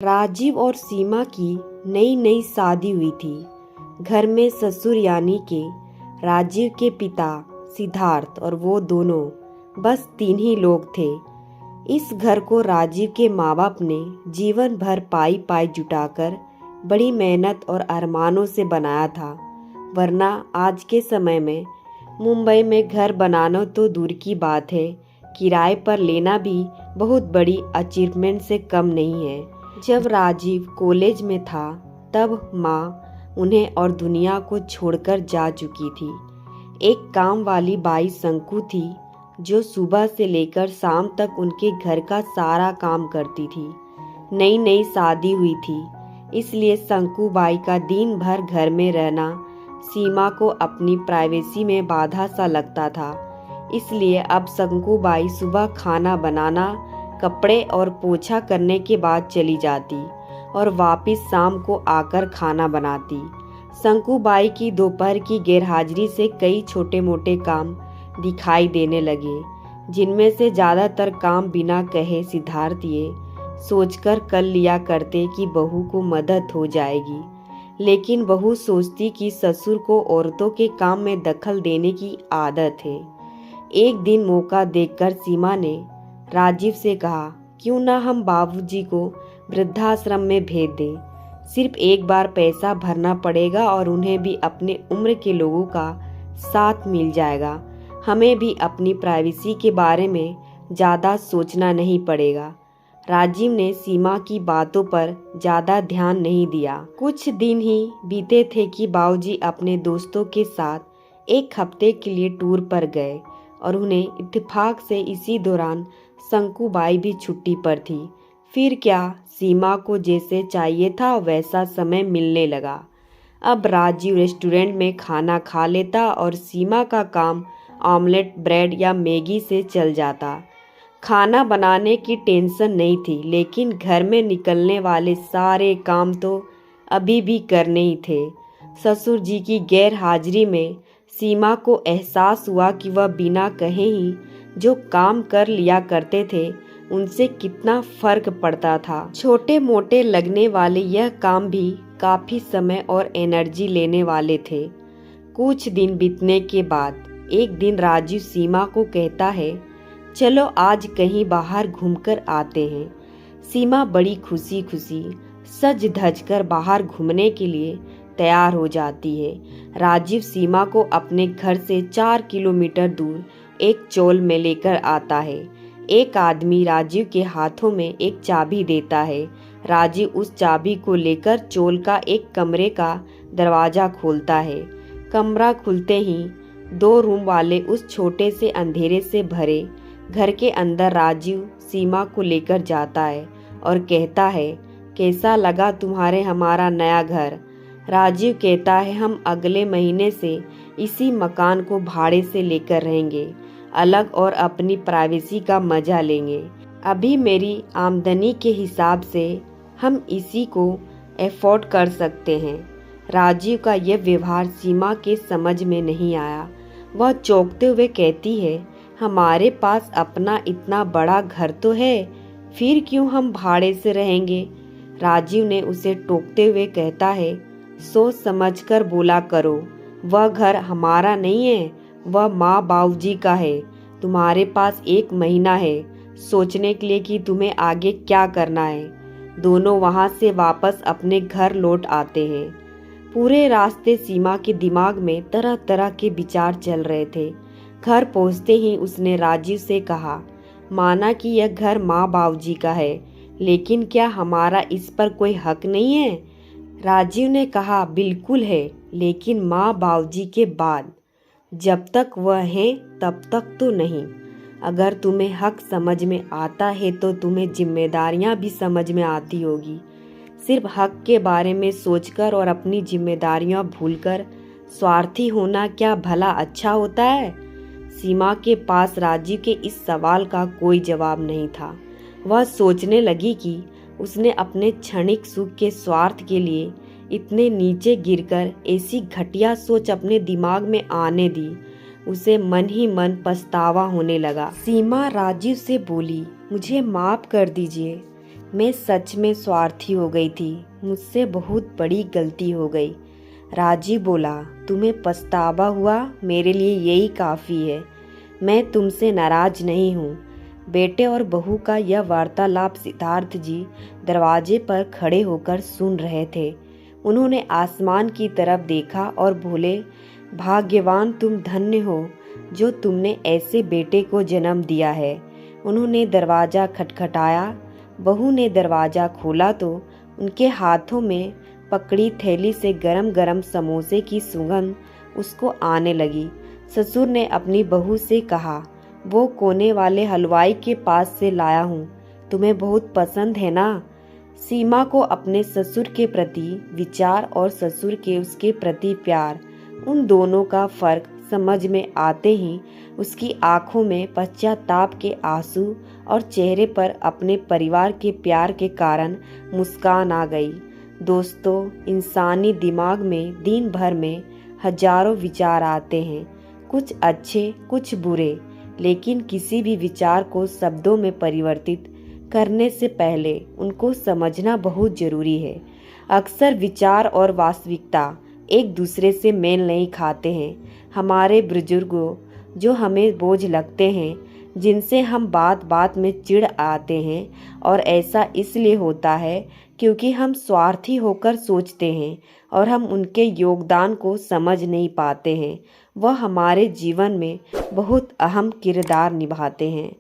राजीव और सीमा की नई नई शादी हुई थी। घर में ससुर यानी के राजीव के पिता सिद्धार्थ और वो दोनों बस 3 ही लोग थे। इस घर को राजीव के माँ बाप ने जीवन भर पाई पाई जुटाकर बड़ी मेहनत और अरमानों से बनाया था, वरना आज के समय में मुंबई में घर बनाना तो दूर की बात है, किराए पर लेना भी बहुत बड़ी अचीवमेंट से कम नहीं है। जब राजीव कॉलेज में था तब माँ उन्हें और दुनिया को छोड़कर जा चुकी थी। एक काम वाली बाई शंकु थी जो सुबह से लेकर शाम तक उनके घर का सारा काम करती थी। नई नई शादी हुई थी, इसलिए शंकु बाई का दिन भर घर में रहना सीमा को अपनी प्राइवेसी में बाधा सा लगता था। इसलिए अब शंकु बाई सुबह खाना बनाना, कपड़े और पोछा करने के बाद चली जाती और वापस शाम को आकर खाना बनाती। शंकु बाई की दोपहर की गैरहाजिरी से कई छोटे मोटे काम दिखाई देने लगे, जिनमें से ज़्यादातर काम बिना कहे सिद्धार्थ ये सोचकर कर लिया करते कि बहू को मदद हो जाएगी। लेकिन बहू सोचती कि ससुर को औरतों के काम में दखल देने की आदत है। एक दिन मौका देखकर सीमा ने राजीव से कहा, क्यों ना हम बाबूजी को वृद्धाश्रम में भेज दें। सिर्फ एक बार पैसा भरना पड़ेगा और उन्हें भी अपने उम्र के लोगों का साथ मिल जाएगा। हमें भी अपनी प्राइवेसी के बारे में ज़्यादा सोचना नहीं पड़ेगा। राजीव ने सीमा की बातों पर ज़्यादा ध्यान नहीं दिया। कुछ दिन ही बीते थे कि बाबूजी अपने दोस्तों के साथ एक हफ्ते के लिए टूर पर गए और उन्हें इत्तेफाक से इसी दौरान शंकु बाई भी छुट्टी पर थी। फिर क्या, सीमा को जैसे चाहिए था वैसा समय मिलने लगा। अब राजीव रेस्टोरेंट में खाना खा लेता और सीमा का काम ऑमलेट, ब्रेड या मैगी से चल जाता। खाना बनाने की टेंशन नहीं थी, लेकिन घर में निकलने वाले सारे काम तो अभी भी करने ही थे। ससुर जी की गैर हाजिरी में सीमा को एहसास हुआ कि वह बिना कहे ही जो काम कर लिया करते थे उनसे कितना फर्क पड़ता था। छोटे मोटे लगने वाले यह काम भी काफ़ी समय और एनर्जी लेने वाले थे। कुछ दिन बीतने के बाद एक दिन राजीव सीमा को कहता है, चलो आज कहीं बाहर घूमकर आते हैं। सीमा बड़ी खुशी खुशी सज धज कर बाहर घूमने के लिए तैयार हो जाती है। राजीव सीमा को अपने घर से 4 किलोमीटर दूर एक चौल में लेकर आता है। एक आदमी राजीव के हाथों में एक चाबी देता है। राजीव उस चाबी को लेकर चौल का एक कमरे का दरवाज़ा खोलता है। कमरा खुलते ही 2 रूम वाले उस छोटे से अंधेरे से भरे घर के अंदर राजीव सीमा को लेकर जाता है और कहता है, कैसा लगा तुम्हारे हमारा नया घर। राजीव कहता है, हम अगले महीने से इसी मकान को भाड़े से लेकर रहेंगे, अलग और अपनी प्राइवेसी का मजा लेंगे। अभी मेरी आमदनी के हिसाब से हम इसी को एफोर्ड कर सकते हैं। राजीव का यह व्यवहार सीमा के समझ में नहीं आया। वह चौंकते हुए कहती है, हमारे पास अपना इतना बड़ा घर तो है, फिर क्यों हम भाड़े से रहेंगे। राजीव ने उसे टोकते हुए कहता है, सोच समझकर बोला करो, वह घर हमारा नहीं है, वह माँ बाबूजी का है। तुम्हारे पास 1 महीना है सोचने के लिए कि तुम्हें आगे क्या करना है। दोनों वहाँ से वापस अपने घर लौट आते हैं। पूरे रास्ते सीमा के दिमाग में तरह तरह के विचार चल रहे थे। घर पहुंचते ही उसने राजीव से कहा, माना कि यह घर माँ बाबूजी का है, लेकिन क्या हमारा इस पर कोई हक नहीं है। राजीव ने कहा, बिल्कुल है, लेकिन माँ बाबूजी के बाद जब तक वह हैं तब तक तो नहीं। अगर तुम्हें हक समझ में आता है तो तुम्हें जिम्मेदारियाँ भी समझ में आती होगी। सिर्फ हक के बारे में सोचकर और अपनी जिम्मेदारियाँ भूलकर स्वार्थी होना क्या भला अच्छा होता है। सीमा के पास राजीव के इस सवाल का कोई जवाब नहीं था। वह सोचने लगी कि उसने अपने क्षणिक सुख के स्वार्थ के लिए इतने नीचे गिरकर ऐसी घटिया सोच अपने दिमाग में आने दी। उसे मन ही मन पछतावा होने लगा। सीमा राजीव से बोली, मुझे माफ कर दीजिए, मैं सच में स्वार्थी हो गई थी, मुझसे बहुत बड़ी गलती हो गई। राजीव बोला, तुम्हें पछतावा हुआ, मेरे लिए यही काफ़ी है। मैं तुमसे नाराज नहीं हूँ। बेटे और बहू का यह वार्तालाप सिद्धार्थ जी दरवाजे पर खड़े होकर सुन रहे थे। उन्होंने आसमान की तरफ देखा और बोले, भाग्यवान तुम धन्य हो जो तुमने ऐसे बेटे को जन्म दिया है। उन्होंने दरवाज़ा खटखटाया। बहू ने दरवाज़ा खोला तो उनके हाथों में पकड़ी थैली से गरम गरम समोसे की सुगंध उसको आने लगी। ससुर ने अपनी बहू से कहा, वो कोने वाले हलवाई के पास से लाया हूँ, तुम्हें बहुत पसंद है ना। सीमा को अपने ससुर के प्रति विचार और ससुर के उसके प्रति प्यार, उन दोनों का फर्क समझ में आते ही उसकी आंखों में पश्चाताप के आंसू और चेहरे पर अपने परिवार के प्यार के कारण मुस्कान आ गई। दोस्तों, इंसानी दिमाग में दिन भर में हजारों विचार आते हैं, कुछ अच्छे कुछ बुरे, लेकिन किसी भी विचार को शब्दों में परिवर्तित करने से पहले उनको समझना बहुत जरूरी है। अक्सर विचार और वास्तविकता एक दूसरे से मेल नहीं खाते हैं। हमारे बुजुर्गों जो हमें बोझ लगते हैं, जिनसे हम बात बात में चिढ़ आते हैं, और ऐसा इसलिए होता है क्योंकि हम स्वार्थी होकर सोचते हैं और हम उनके योगदान को समझ नहीं पाते हैं। वह हमारे जीवन में बहुत अहम किरदार निभाते हैं।